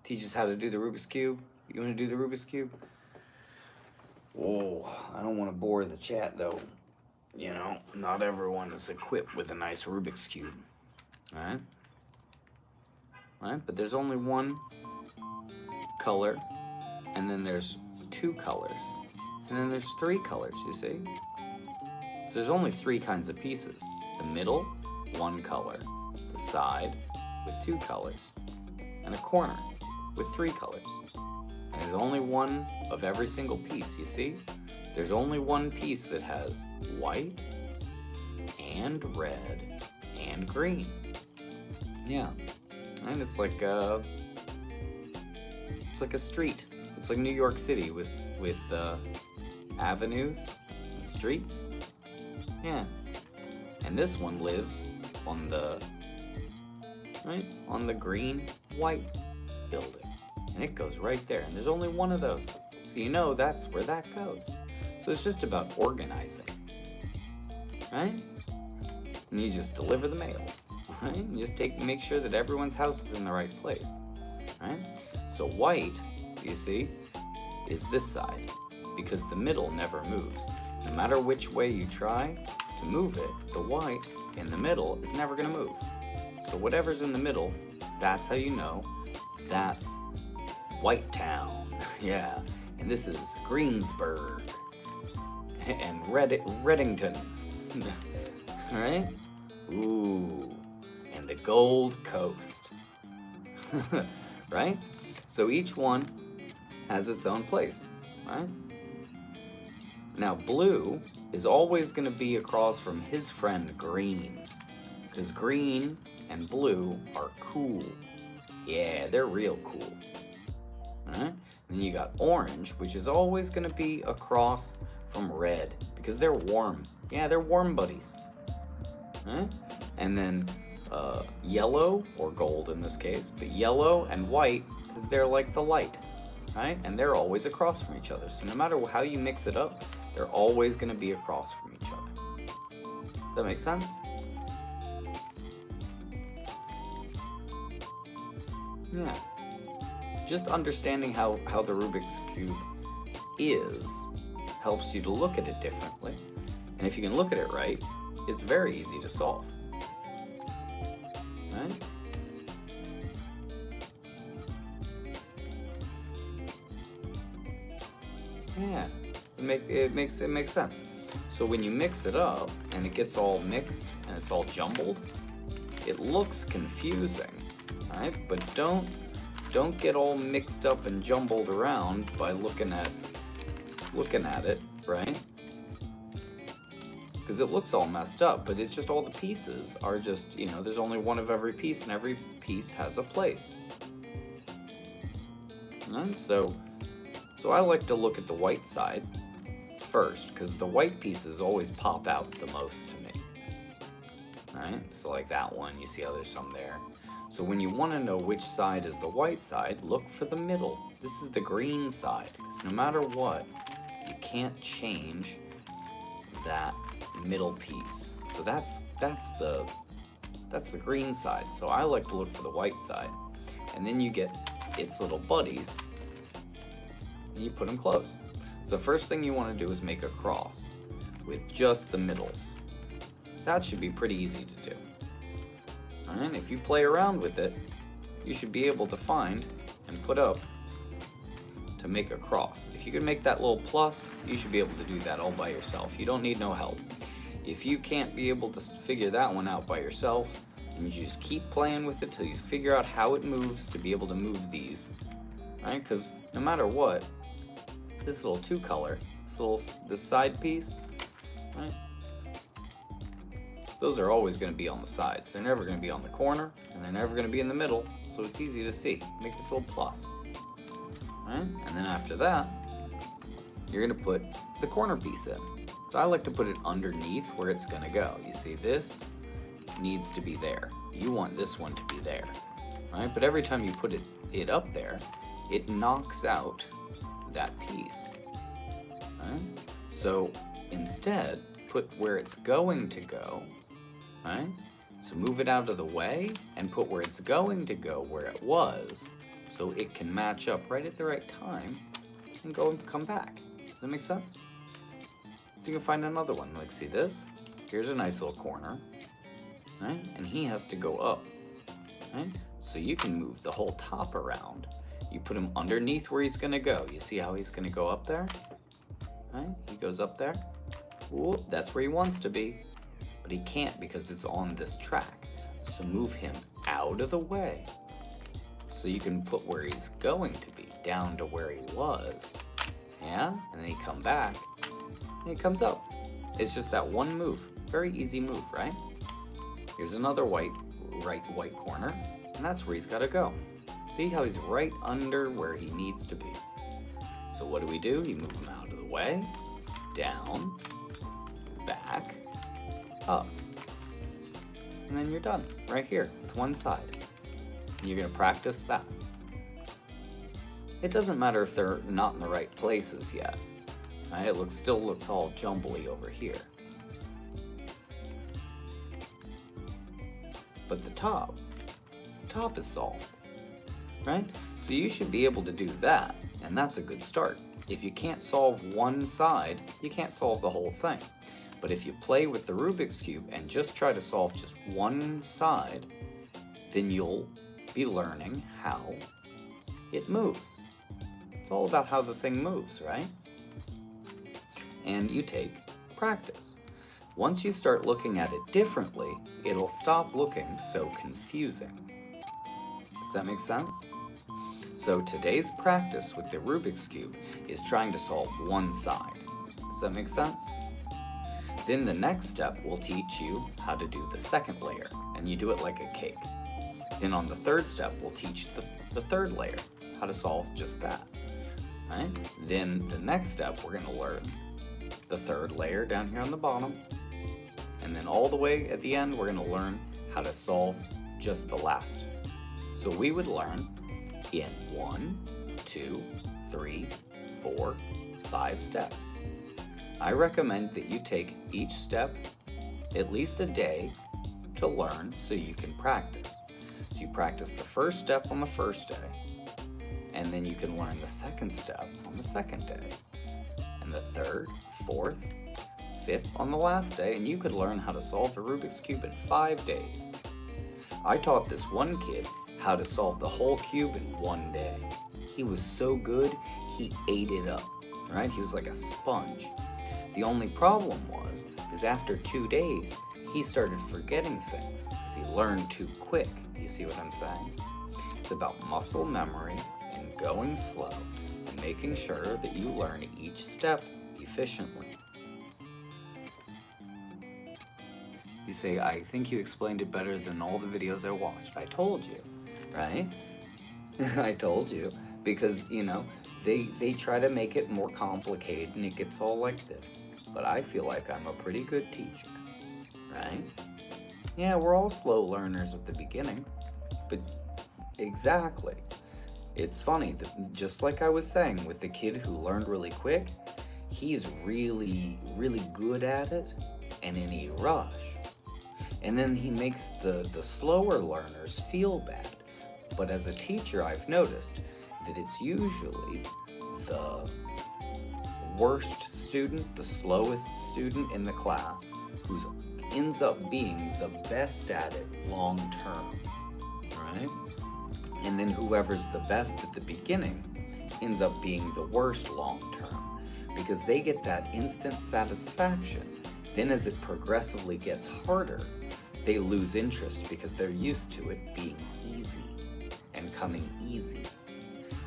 teach us how to do the Rubik's Cube. You want to do the Rubik's Cube? Oh, I don't want to bore the chat though. You know, not everyone is equipped with a nice Rubik's Cube. Alright? Alright, but there's only one color, and then there's two colors, and then there's three colors, you see? So there's only three kinds of pieces. The middle, one color. The side, with two colors. And a corner, with three colors. And there's only one of every single piece, you see? There's only one piece that has white, and red, and green. Yeah. And it's like a street. It's like New York City with avenues and streets. Yeah. And this one lives on the green white building. And it goes right there. And there's only one of those. So you know that's where that goes. So it's just about organizing. Right? And you just deliver the mail. Right? You just make sure that everyone's house is in the right place. Right? So white, you see, is this side, because the middle never moves. No matter which way you try to move it, the white in the middle is never going to move. So whatever's in the middle, that's how you know that's White Town. Yeah. And this is Greensburg and Reddington. Right? Ooh. And the Gold Coast. Right? So each one has its own place, right? Now blue is always going to be across from his friend green, because green and blue are cool. Yeah, they're real cool. Right? Then you got orange, which is always going to be across from red, because they're warm. Yeah, they're warm buddies. Right? And then yellow, or gold in this case, but yellow and white, because they're like the light, right? And they're always across from each other. So no matter how you mix it up, they're always going to be across from each other. Does that make sense? Yeah. Just understanding how the Rubik's Cube is helps you to look at it differently. And if you can look at it right, it's very easy to solve. Right? Yeah, it makes sense. So when you mix it up and it gets all mixed and it's all jumbled, it looks confusing, right? But don't get all mixed up and jumbled around by looking at it, right? Because it looks all messed up, but it's just all the pieces are just, you know, there's only one of every piece, and every piece has a place. And so I like to look at the white side first, because the white pieces always pop out the most to me. Right? So like that one, you see how there's some there. So when you want to know which side is the white side, look for the middle. This is the green side, because no matter what, you can't change that middle piece. So that's the green side. So I like to look for the white side. And then you get its little buddies and you put them close. So first thing you want to do is make a cross with just the middles. That should be pretty easy to do. And if you play around with it, you should be able to find and put up to make a cross. If you can make that little plus, you should be able to do that all by yourself. You don't need no help. If you can't be able to figure that one out by yourself, and you just keep playing with it till you figure out how it moves to be able to move these, right? Because no matter what, this little two color, this side piece, right? Those are always going to be on the sides. They're never going to be on the corner, and they're never going to be in the middle, so it's easy to see. Make this little plus. Right? And then after that, you're going to put the corner piece in. So I like to put it underneath where it's going to go. You see, this needs to be there. You want this one to be there. Right? But every time you put it up there, it knocks out that piece. Right? So instead, put where it's going to go. Right? So move it out of the way and put where it's going to go where it was, so it can match up right at the right time and go and come back. Does that make sense? So you can find another one, like see this? Here's a nice little corner, right? And he has to go up, right? So you can move the whole top around. You put him underneath where he's gonna go. You see how he's gonna go up there? Right? He goes up there. Whoop, that's where he wants to be. But he can't because it's on this track. So move him out of the way. So you can put where he's going to be, down to where he was. Yeah? And then he come back, and he comes up. It's just that one move. Very easy move, right? Here's another white corner, and that's where he's gotta go. See how he's right under where he needs to be. So what do? You move him out of the way, down, back, up. And then you're done, right here, with one side. And you're gonna practice that. It doesn't matter if they're not in the right places yet. Right? It still looks all jumbly over here. But the top is solved, right? So you should be able to do that, and that's a good start. If you can't solve one side, you can't solve the whole thing. But if you play with the Rubik's Cube and just try to solve just one side, then you'll be learning how it moves. It's all about how the thing moves, right? And you take practice. Once you start looking at it differently, it'll stop looking so confusing. Does that make sense? So today's practice with the Rubik's Cube is trying to solve one side. Does that make sense? Then the next step will teach you how to do the second layer, and you do it like a cake. Then on the third step, we'll teach the third layer, how to solve just that. Right? Then the next step, we're gonna learn the third layer down here on the bottom. And then all the way at the end, we're gonna learn how to solve just the last. So we would learn in 1, 2, 3, 4, 5 steps. I recommend that you take each step at least a day to learn so you can practice. So you practice the first step on the first day, and then you can learn the second step on the second day, and the third, fourth, fifth on the last day, and you could learn how to solve the Rubik's Cube in 5 days. I taught this one kid how to solve the whole cube in 1 day. He was so good, he ate it up, right? He was like a sponge. The only problem is after 2 days, he started forgetting things because he learned too quick. You see what I'm saying? It's about muscle memory and going slow and making sure that you learn each step efficiently. You say, I think you explained it better than all the videos I watched. I told you, right? I told you, because, you know, they try to make it more complicated and it gets all like this. But I feel like I'm a pretty good teacher, right? Yeah, we're all slow learners at the beginning, but exactly. It's funny, that just like I was saying with the kid who learned really quick, he's really, really good at it and in a rush. And then he makes the slower learners feel bad. But as a teacher, I've noticed that it's usually the worst student, the slowest student in the class, who ends up being the best at it long term, right? And then whoever's the best at the beginning ends up being the worst long term, because they get that instant satisfaction. Then as it progressively gets harder, they lose interest because they're used to it being easy and coming easy.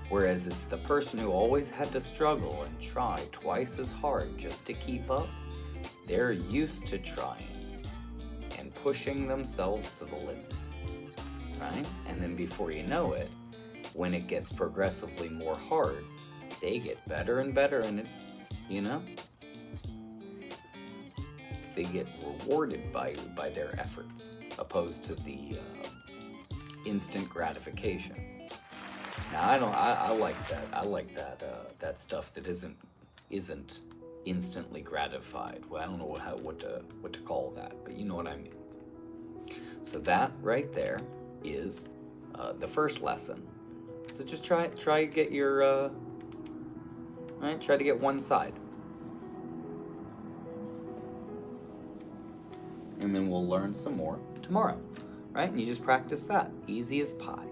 Whereas it's the person who always had to struggle and try twice as hard just to keep up, they're used to trying and pushing themselves to the limit, right? And then before you know it, when it gets progressively more hard, they get better and better in it, you know? They get rewarded by their efforts, opposed to the instant gratification. Now I like that. I like that stuff that isn't instantly gratified. Well, I don't know what to call that, but you know what I mean. So that right there is the first lesson. So just try to get your, right, try to get one side. And then we'll learn some more tomorrow, right? And you just practice that, easy as pie.